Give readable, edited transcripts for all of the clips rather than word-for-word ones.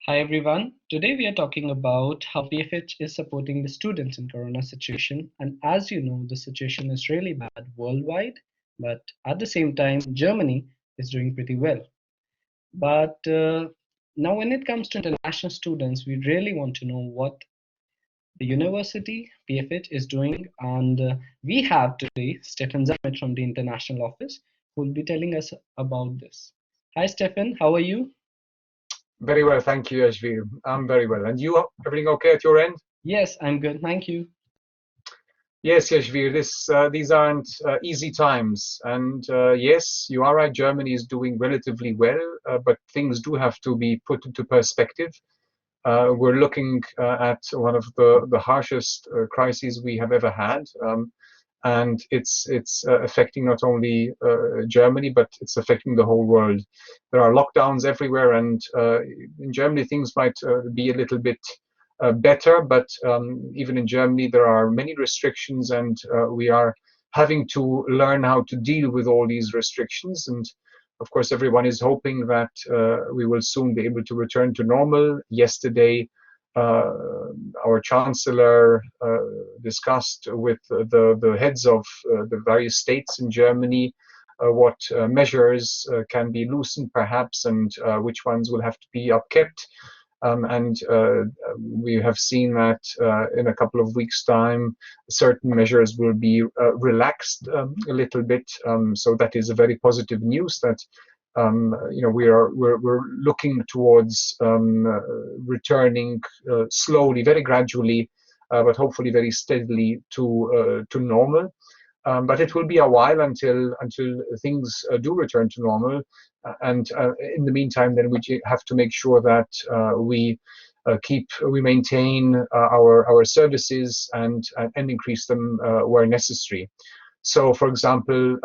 Hi everyone. Today we are talking about how PFH is supporting the students in Corona situation. And as you know, the situation is really bad worldwide, but at the same time, Germany is doing pretty well. But now, when it comes to international students, we really want to know what the university PFH is doing. And we have today Stefan Zammit from the international office who will be telling us about this. Hi, Stefan. How are you? Very well, thank you, Ashvir. I'm very well. And you, everything okay at your end? Yes, I'm good. Thank you. Yes, Ashvir, these aren't easy times. And yes, you are right, Germany is doing relatively well, but things do have to be put into perspective. We're looking at one of the harshest crises we have ever had. And it's affecting not only Germany, but it's affecting the whole world. There are lockdowns everywhere, and in Germany things might be a little bit better, but even in Germany there are many restrictions, and we are having to learn how to deal with all these restrictions. And of course, everyone is hoping that we will soon be able to return to normal. Yesterday, uh, our chancellor discussed with the heads of the various states in Germany what measures can be loosened perhaps, and which ones will have to be upkept. And we have seen that in a couple of weeks' time, certain measures will be relaxed a little bit. So that is a very positive news that we're looking towards returning slowly, very gradually, but hopefully very steadily to normal. But it will be a while until things do return to normal. And in the meantime, then we have to make sure that we maintain our services and increase them where necessary. So, for example,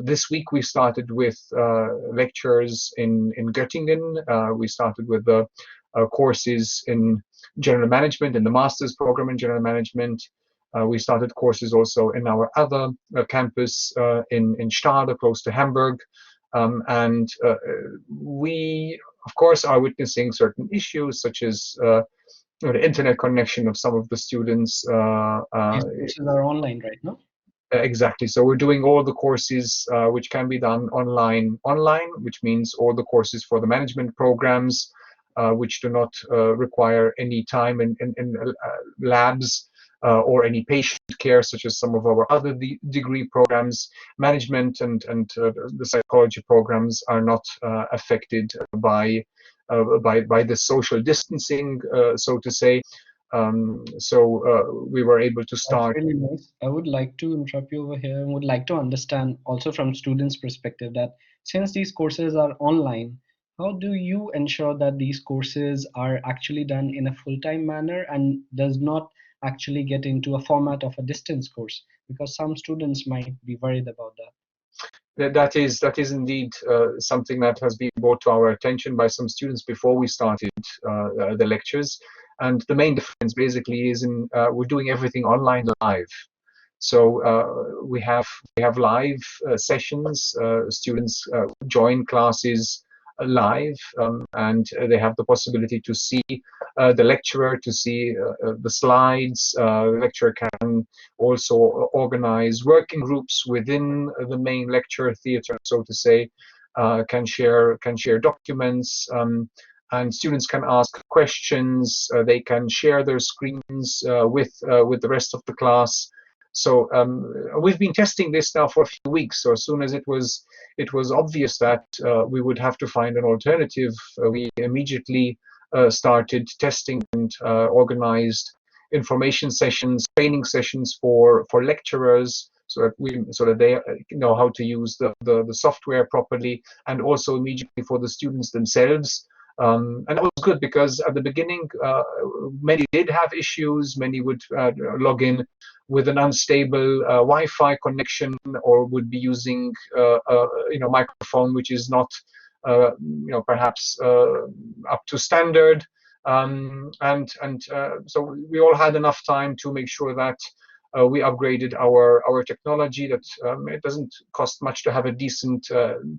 this week we started with lectures in Göttingen. We started with the courses in general management, in the master's program in general management. We started courses also in our other campus in Stade, close to Hamburg. And we, of course, are witnessing certain issues such as the internet connection of some of the students. These courses are online right now. Exactly. So we're doing all the courses which can be done online, which means all the courses for the management programs, which do not require any time in labs or any patient care, such as some of our other degree programs. Management and the psychology programs are not affected by the social distancing, so to say. So we were able to That's start. really nice. I would like to interrupt you over here and would like to understand also from students' perspective that since these courses are online, how do you ensure that these courses are actually done in a full-time manner and does not actually get into a format of a distance course? Because some students might be worried about that. That is indeed something that has been brought to our attention by some students before we started the lectures. And the main difference basically is in we're doing everything online live. So we have live sessions. Students join classes live, and they have the possibility to see the lecturer, to see the slides. The lecturer can also organize working groups within the main lecture theater, so to say. Can share documents. And students can ask questions. They can share their screens with the rest of the class. So we've been testing this now for a few weeks. So as soon as it was obvious that we would have to find an alternative, we immediately started testing and organized information sessions, training sessions for lecturers, so that they know how to use the software properly, and also immediately for the students themselves. And that was good because at the beginning, many did have issues. Many would log in with an unstable Wi-Fi connection, or would be using microphone which is not perhaps up to standard. So we all had enough time to make sure that we upgraded our technology. That it doesn't cost much to have a decent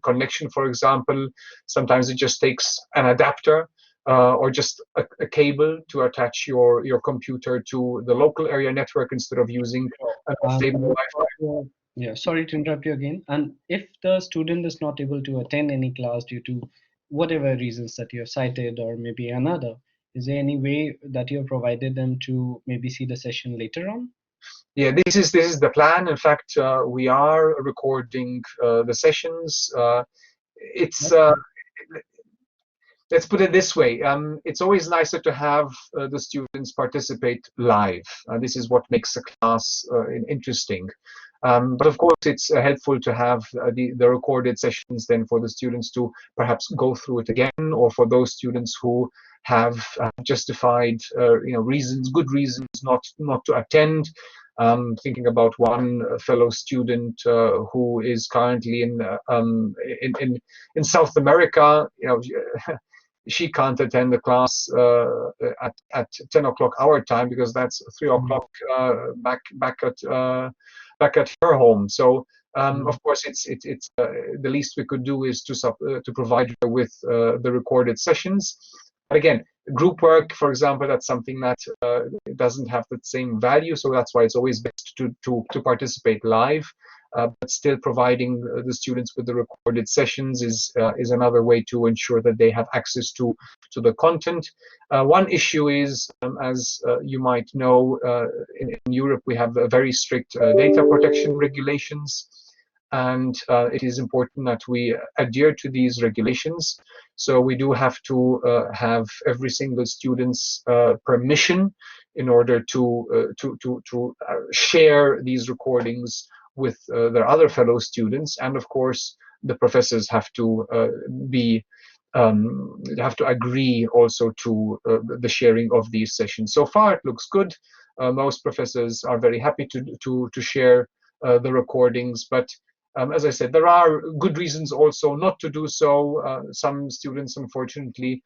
connection. For example, sometimes it just takes an adapter. or just a cable to attach your computer to the local area network instead of using an unstable Wi-Fi. Yeah, sorry to interrupt you again. And if the student is not able to attend any class due to whatever reasons that you have cited or maybe another, is there any way that you have provided them to maybe see the session later on? Yeah, this is the plan. In fact, we are recording the sessions. It's Let's put it this way. It's always nicer to have the students participate live. This is what makes a class interesting. But of course, it's helpful to have the recorded sessions then for the students to perhaps go through it again, or for those students who have justified reasons, good reasons not to attend. Thinking about one fellow student who is currently in South America. She can't attend the class at 10 o'clock our time, because that's 3 o'clock back at her home. So of course, it's the least we could do is to provide her with the recorded sessions. But again, group work, for example, that's something that doesn't have the same value. So that's why it's always best to participate live. But still providing the students with the recorded sessions is another way to ensure that they have access to the content. One issue is, as you might know, in Europe we have very strict data protection regulations, and it is important that we adhere to these regulations. So we do have to have every single student's permission in order to share these recordings with their other fellow students, and of course the professors have to have to agree also to the sharing of these sessions. So far, it looks good. Most professors are very happy to share the recordings, but as I said, there are good reasons also not to do so. Some students, unfortunately,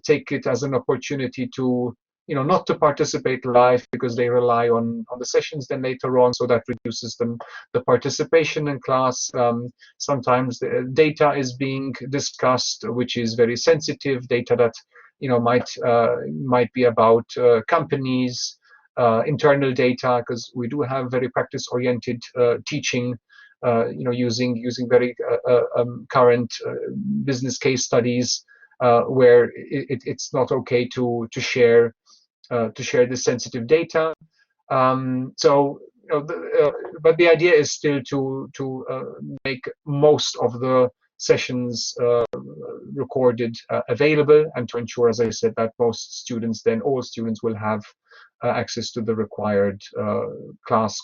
take it as an opportunity to not to participate live because they rely on the sessions then later on, so that reduces the participation in class. Sometimes the data is being discussed, which is very sensitive data that might be about companies, internal data, because we do have very practice-oriented teaching, using very current business case studies, where it's not okay to share this sensitive data. But the idea is still to make most of the sessions recorded available, and to ensure, as I said, that all students will have access to the required class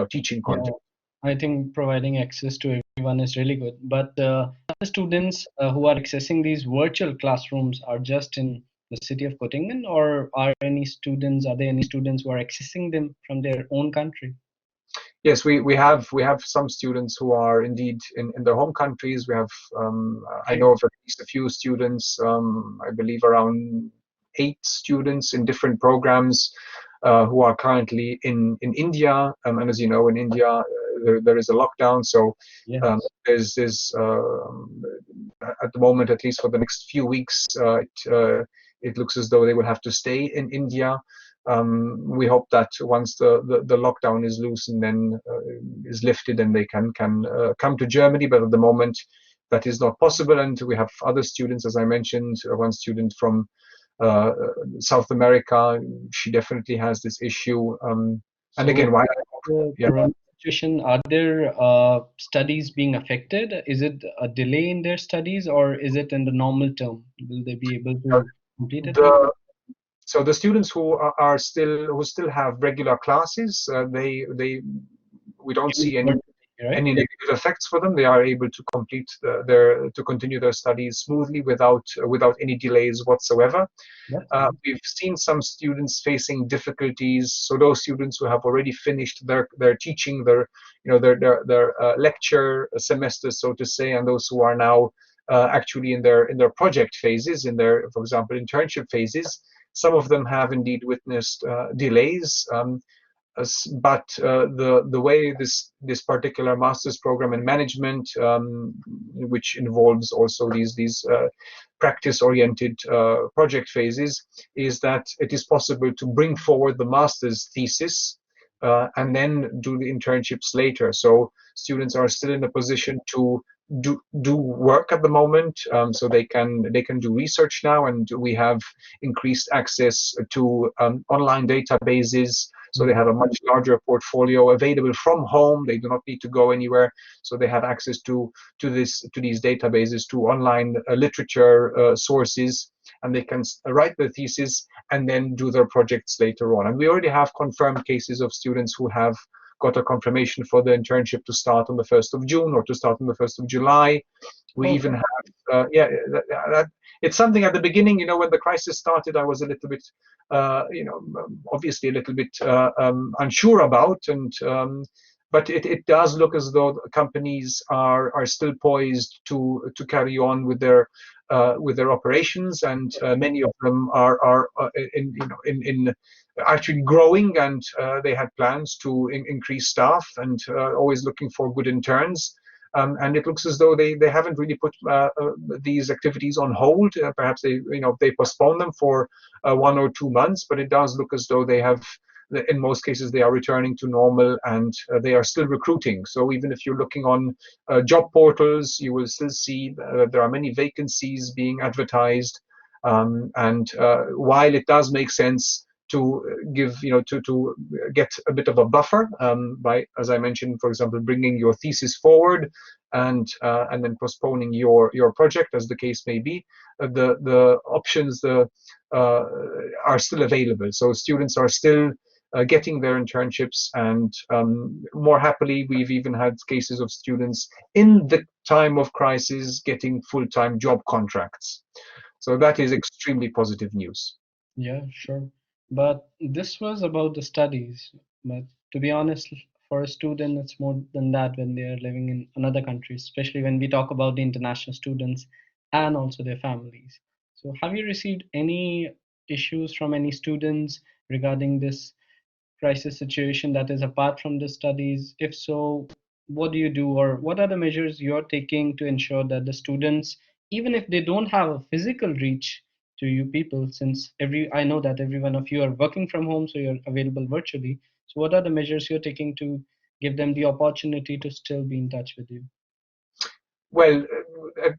teaching content. I think providing access to everyone is really good. But the students who are accessing these virtual classrooms are just in the city of Göttingen, or are there any students who are accessing them from their own country? Yes, we have some students who are indeed in their home countries. We have I know of at least a few students, I believe around 8 students in different programs who are currently in India. And as you know, in India there is a lockdown, so there's at the moment, at least for the next few weeks, it looks as though they will have to stay in India. We hope that once the lockdown is loosened, then is lifted, and they can come to Germany. But at the moment, that is not possible. And we have other students, as I mentioned, one student from South America. She definitely has this issue. And again, why? Current situation, are their studies being affected? Is it a delay in their studies, or is it in the normal term? Will they be able to complete it? So the students who still have regular classes, we don't see any negative effects for them. They are able to continue their studies smoothly without any delays whatsoever. We've seen some students facing difficulties. So those students who have already finished their teaching, their lecture semester, so to say, and those who are now actually in their project phases, in their, for example, internship phases. Some of them have indeed witnessed delays. but the way this particular master's program in management, which involves also these practice-oriented project phases, is that it is possible to bring forward the master's thesis and then do the internships later. So students are still in a position to do work at the moment, so they can do research now, and we have increased access to online databases, so they have a much larger portfolio available from home. They do not need to go anywhere, so they have access to these databases, to online literature sources, and they can write their thesis and then do their projects later on. And we already have confirmed cases of students who have got a confirmation for the internship to start on the 1st of June or to start on the 1st of July. We even have, it's something at the beginning, when the crisis started, I was a little bit, obviously a little bit unsure about, and but it does look as though companies are still poised to carry on with their operations, and many of them are in actually growing, and they had plans to increase staff, and always looking for good interns. And it looks as though they haven't really put these activities on hold. Perhaps they postpone them for 1 or 2 months, but it does look as though they have, in most cases, they are returning to normal, and they are still recruiting. So even if you're looking on job portals, you will still see there are many vacancies being advertised. And while it does make sense to give, to get a bit of a buffer by, as I mentioned, for example, bringing your thesis forward and then postponing your project, as the case may be, the options are still available. So students are still getting their internships, and more happily, we've even had cases of students in the time of crisis getting full-time job contracts. So that is extremely positive news. Yeah, sure. But this was about the studies. But to be honest, for a student, it's more than that when they are living in another country, especially when we talk about the international students and also their families. So, have you received any issues from any students regarding this crisis situation that is apart from the studies? If so, what do you do, or what are the measures you're taking to ensure that the students, even if they don't have a physical reach to you people, since I know that every one of you are working from home, so you're available virtually. So what are the measures you're taking to give them the opportunity to still be in touch with you? Well,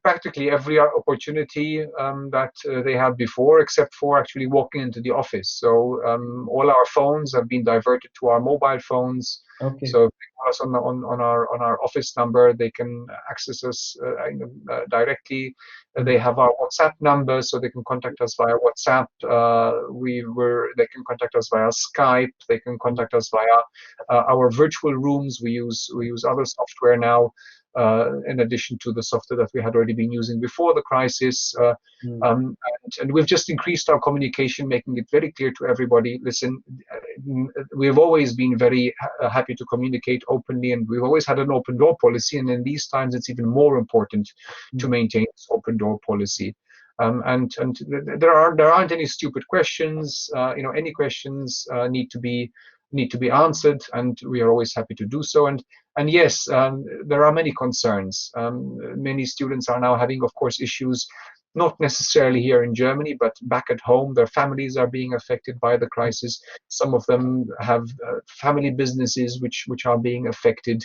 practically every opportunity that they had before, except for actually walking into the office. So all our phones have been diverted to our mobile phones. Okay. So if they call us on our office number, they can access us directly. They have our WhatsApp number, so they can contact us via WhatsApp. They can contact us via Skype. They can contact us via our virtual rooms. We use other software now, in addition to the software that we had already been using before the crisis. And we've just increased our communication, making it very clear to everybody, listen, we've always been very happy to communicate openly, and we've always had an open door policy, and in these times it's even more important to maintain this open door policy. And there aren't any stupid questions. Any questions need to be answered, and we are always happy to do so. And yes, there are many concerns. Many students are now having, of course, issues, not necessarily here in Germany, but back at home. Their families are being affected by the crisis. Some of them have family businesses which are being affected.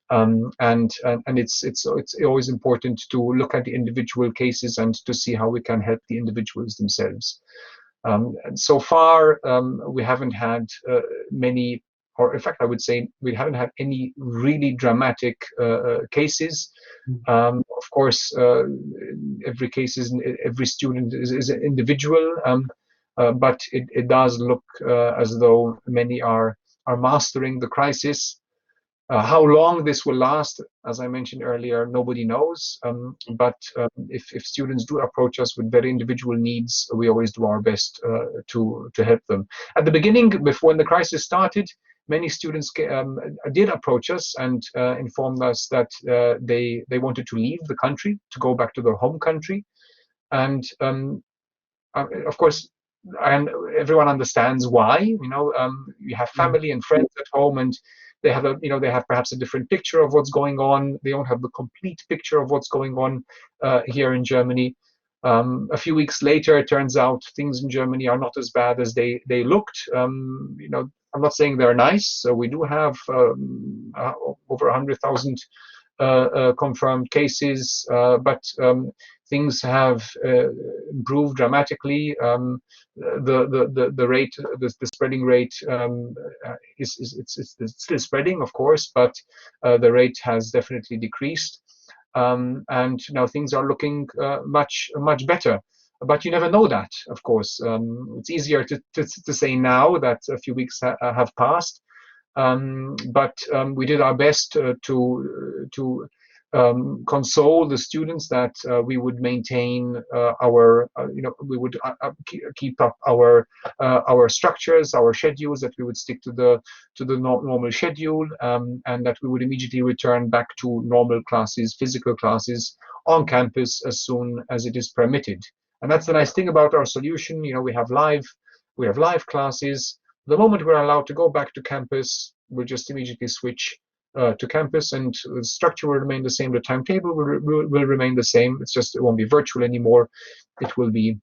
And it's always important to look at the individual cases and to see how we can help the individuals themselves. And so far, we haven't had many, or in fact, I would say we haven't had any really dramatic cases. Of course, every student is an individual, but it does look as though many are mastering the crisis. How long this will last, as I mentioned earlier, nobody knows. But if students do approach us with very individual needs, we always do our best to help them. At the beginning, before when the crisis started, many students did approach us and informed us that they wanted to leave the country, to go back to their home country. And of course, and everyone understands why. You have Mm. family and friends at home, and they have they have perhaps a different picture of what's going on. They don't have the complete picture of what's going on here in Germany. A few weeks later, it turns out things in Germany are not as bad as they looked. I'm not saying they're nice. So we do have over 100,000 confirmed cases, but things have improved dramatically. The rate, the spreading rate it's still spreading, of course, but the rate has definitely decreased, and now things are looking much better. But you never know that, of course. It's easier to say now that a few weeks have passed, but we did our best to console the students that we would maintain we would keep up our structures, our schedules, that we would stick to the normal schedule, and that we would immediately return back to normal classes, physical classes on campus as soon as it is permitted. And that's the nice thing about our solution. We have live classes. The moment we're allowed to go back to campus, we'll just immediately switch to campus, and the structure will remain the same. The timetable will remain the same. It's just, it won't be virtual anymore. It will be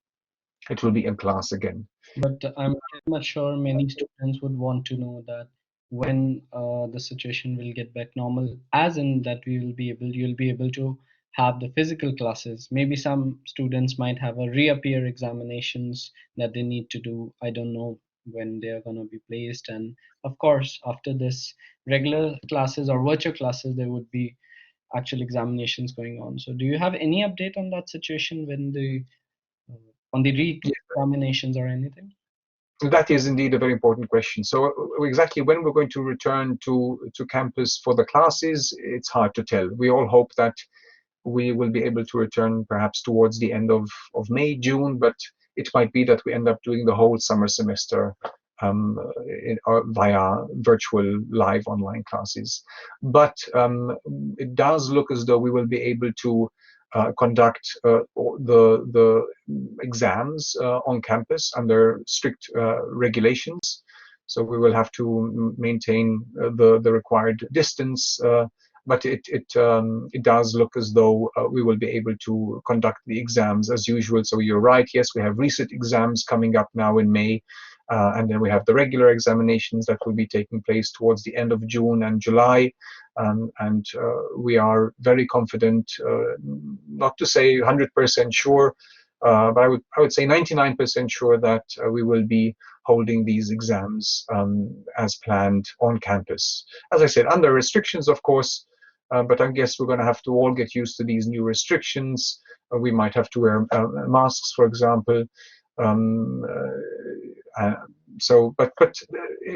in class again. But I'm pretty much sure many students would want to know that when the situation will get back normal, as in that you'll be able to have the physical classes. Maybe some students might have a reappear examinations that they need to do. I don't know when they are going to be placed. And of course, after this regular classes or virtual classes, there would be actual examinations going on. So do you have any update on that situation when on the re-examinations or anything? That is indeed a very important question. So exactly when we're going to return to campus for the classes, it's hard to tell. We all hope that we will be able to return perhaps towards the end of May, June, but it might be that we end up doing the whole summer semester via virtual live online classes. But it does look as though we will be able to conduct the exams on campus under strict regulations. So we will have to maintain the required distance, but it does look as though we will be able to conduct the exams as usual. So you're right. Yes, we have resit exams coming up now in May, and then we have the regular examinations that will be taking place towards the end of June and July. And we are very confident, not to say 100% sure, but I would say 99% sure that we will be holding these exams as planned on campus. As I said, under restrictions, of course, but I guess we're going to have to all get used to these new restrictions. We might have to wear masks, for example. Um, but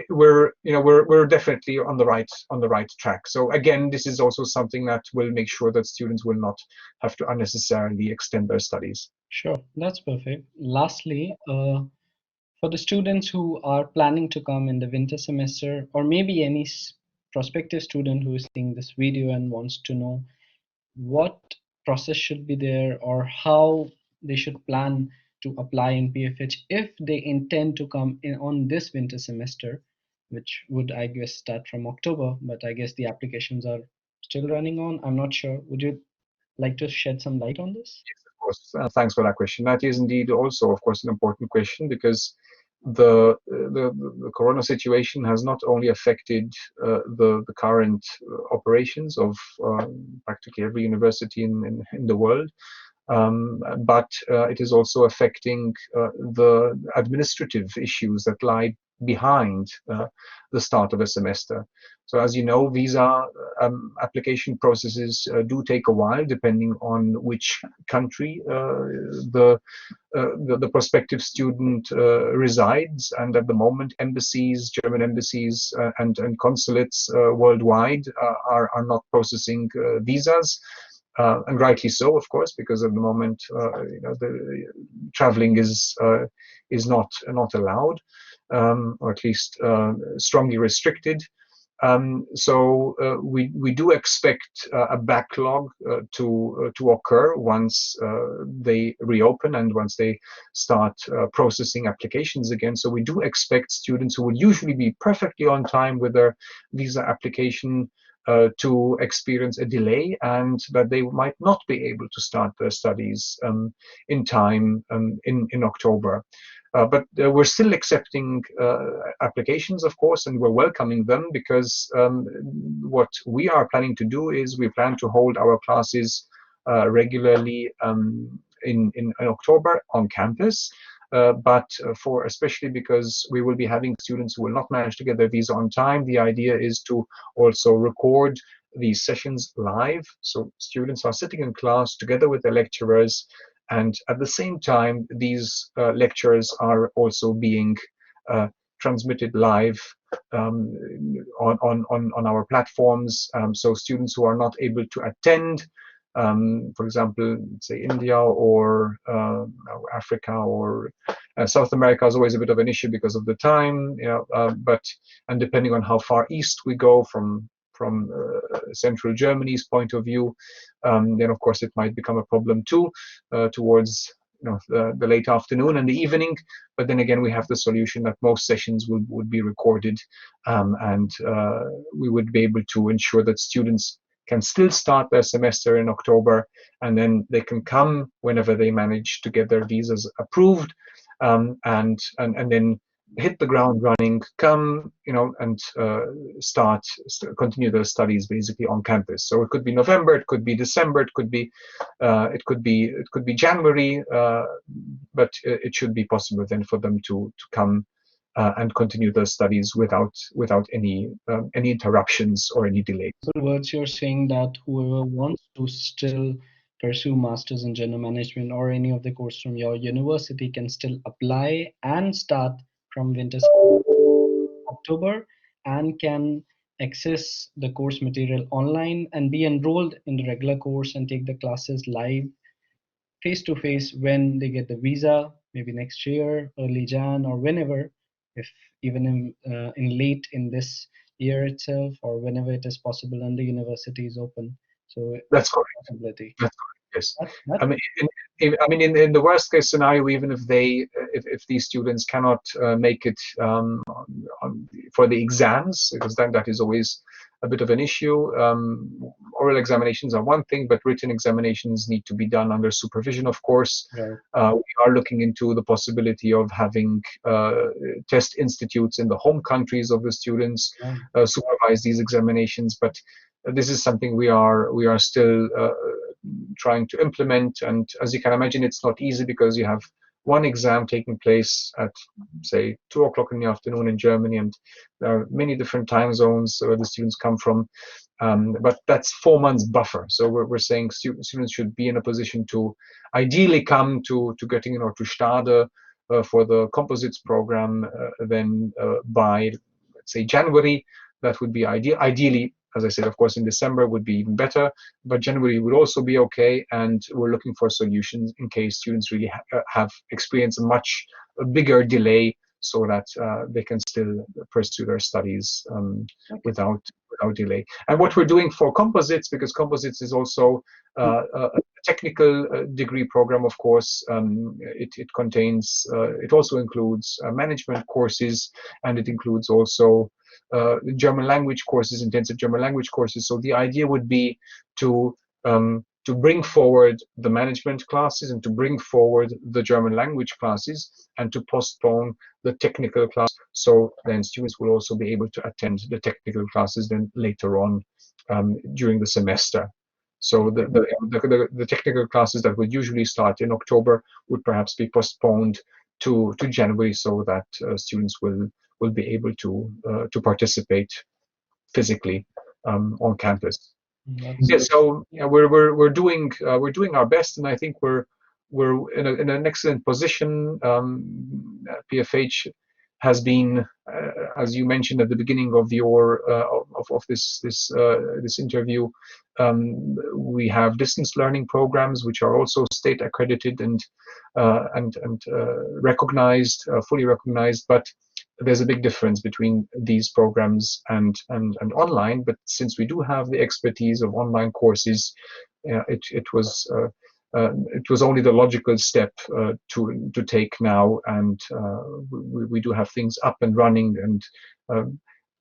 we're definitely on the right track. So again, this is also something that will make sure that students will not have to unnecessarily extend their studies. Sure, that's perfect. Lastly, for the students who are planning to come in the winter semester, or maybe any prospective student who is seeing this video and wants to know what process should be there or how they should plan to apply in PFH if they intend to come in on this winter semester, which would, I guess, start from October, but I guess the applications are still running on. I'm not sure. Would you like to shed some light on this? Yes, of course. Thanks for that question. That is indeed also, of course, an important question, because the corona situation has not only affected the current operations of practically every university in the world, but it is also affecting the administrative issues that lie behind the start of a semester. So as you know, visa application processes do take a while, depending on which country the prospective student resides. And at the moment, embassies, German embassies and consulates worldwide are not processing visas. And rightly so, of course, because at the moment, the traveling is not allowed, or at least strongly restricted. We do expect a backlog to occur once they reopen and once they start processing applications again. So we do expect students who would usually be perfectly on time with their visa application to experience a delay, and that they might not be able to start their studies in time in October. But we're still accepting applications, of course, and we're welcoming them, because what we are planning to do is we plan to hold our classes regularly in October on campus. But for especially because we will be having students who will not manage to get their visa on time, the idea is to also record these sessions live. So students are sitting in class together with the lecturers, and at the same time, these lectures are also being transmitted live on our platforms. So students who are not able to attend, for example, say India or Africa or South America is always a bit of an issue because of the time, and depending on how far east we go from central Germany's point of view, then of course it might become a problem too towards the late afternoon and the evening. But then again, we have the solution that most sessions would be recorded, and we would be able to ensure that students can still start their semester in October, and then they can come whenever they manage to get their visas approved, and then hit the ground running, come, and continue their studies basically on campus. So it could be November, it could be December, it could be January, but it should be possible then for them to come and continue their studies without any interruptions or any delays. So words, you're saying that whoever wants to still pursue masters in general management or any of the course from your university can still apply and start from winter October, and can access the course material online and be enrolled in the regular course and take the classes live face to face when they get the visa, maybe next year, early Jan, or whenever, if even in late in this year itself, or whenever it is possible and the university is open. So That's correct. possibility. That's correct. Yes. That, I mean, in the worst case scenario, even if if these students cannot make it for the exams, because then that is always a bit of an issue. Oral examinations are one thing, but written examinations need to be done under supervision, of course. right. We are looking into the possibility of having test institutes in the home countries of the students supervise these examinations, but this is something we are still trying to implement. And as you can imagine, it's not easy, because you have one exam taking place at, say, 2 o'clock in the afternoon in Germany, and there are many different time zones where the students come from. But that's 4 months buffer. So we're saying students should be in a position to ideally come to Göttingen or to Stade for the composites program then by, let's say, January. That would be ideally, as I said, of course, in December would be even better, but January would also be okay. And we're looking for solutions in case students really have experienced a bigger delay, so that they can still pursue their studies without delay. And what we're doing for composites, because composites is also a technical degree program, of course, it also includes management courses, and it includes also German language courses, intensive German language courses. So the idea would be to bring forward the management classes and to bring forward the German language classes, and to postpone the technical class. So then students will also be able to attend the technical classes then later on during the semester. So the technical classes that would usually start in October would perhaps be postponed to January, so that students will be able to participate physically on campus. So we're doing our best, and I think we're in an excellent position. PFH has been, as you mentioned at the beginning of your of this interview, we have distance learning programs which are also state accredited and recognized, fully recognized. But there's a big difference between these programs and online. But since we do have the expertise of online courses, it was only the logical step to take now, and we do have things up and running. And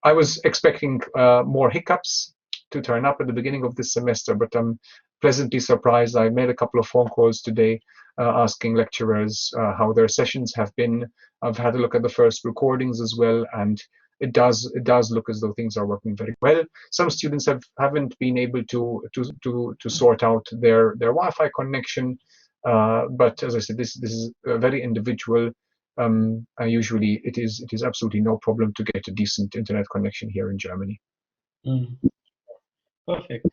I was expecting more hiccups to turn up at the beginning of this semester, but I'm pleasantly surprised. I made a couple of phone calls today asking lecturers how their sessions have been. I've had a look at the first recordings as well, and it does look as though things are working very well. Some students haven't been able to sort out their Wi-Fi connection, but as I said, this is very individual. Usually it is absolutely no problem to get a decent internet connection here in Germany. Mm, perfect.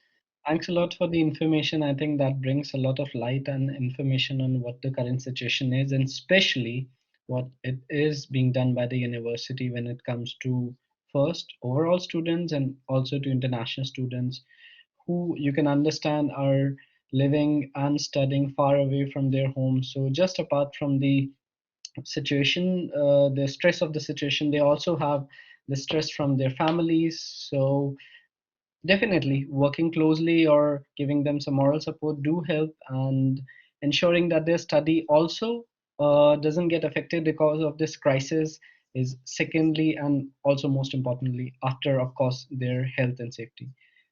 Thanks a lot for the information. I think that brings a lot of light and information on what the current situation is, and especially what it is being done by the university when it comes to first overall students and also to international students who you can understand are living and studying far away from their homes. So just apart from the situation, the stress of the situation, they also have the stress from their families. So definitely, working closely or giving them some moral support do help, and ensuring that their study also doesn't get affected because of this crisis is secondly, and also most importantly, after, of course, their health and safety.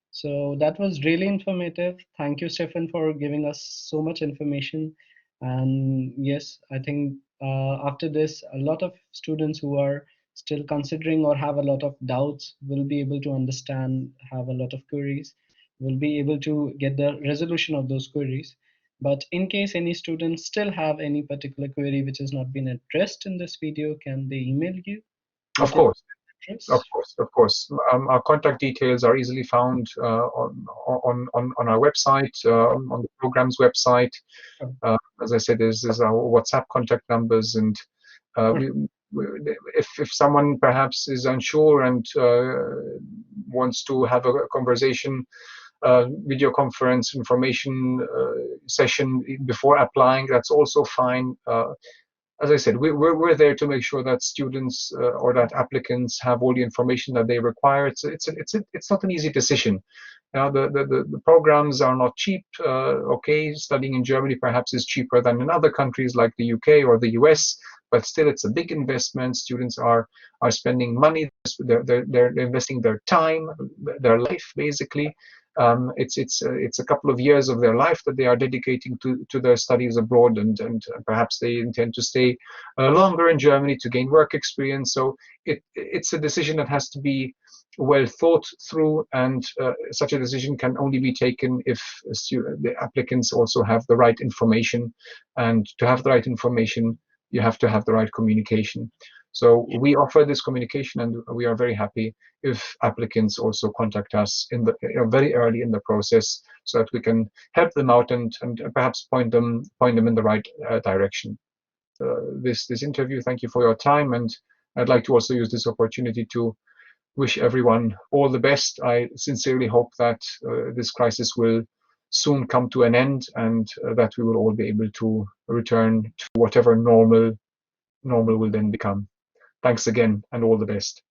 So that was really informative. Thank you, Stefan, for giving us so much information. And yes, I think after this, a lot of students who are still considering or have a lot of doubts will be able to understand, have a lot of queries, will be able to get the resolution of those queries. But in case any students still have any particular query which has not been addressed in this video, can they email you? Of What is course. the Of address? course, of course. Our contact details are easily found on our website, on the program's website. Sure. As I said, there's our WhatsApp contact numbers, and Perfect. if someone perhaps is unsure and wants to have a conversation, video conference information session before applying, that's also fine. As I said, we're there to make sure that students or that applicants have all the information that they require. It's not an easy decision. Now, the programs are not cheap. Okay, studying in Germany perhaps is cheaper than in other countries like the UK or the US, but still it's a big investment. Students are spending money. They're investing their time, their life basically. It's a couple of years of their life that they are dedicating to their studies abroad, and perhaps they intend to stay longer in Germany to gain work experience. So it's a decision that has to be well thought through, and such a decision can only be taken if the applicants also have the right information, and to have the right information you have to have the right communication. So we offer this communication, and we are very happy if applicants also contact us in the very early in the process, so that we can help them out and perhaps point them in the right direction. This interview, thank you for your time, and I'd like to also use this opportunity to wish everyone all the best. I sincerely hope that this crisis will soon come to an end, and that we will all be able to return to whatever normal will then become. Thanks again, and all the best.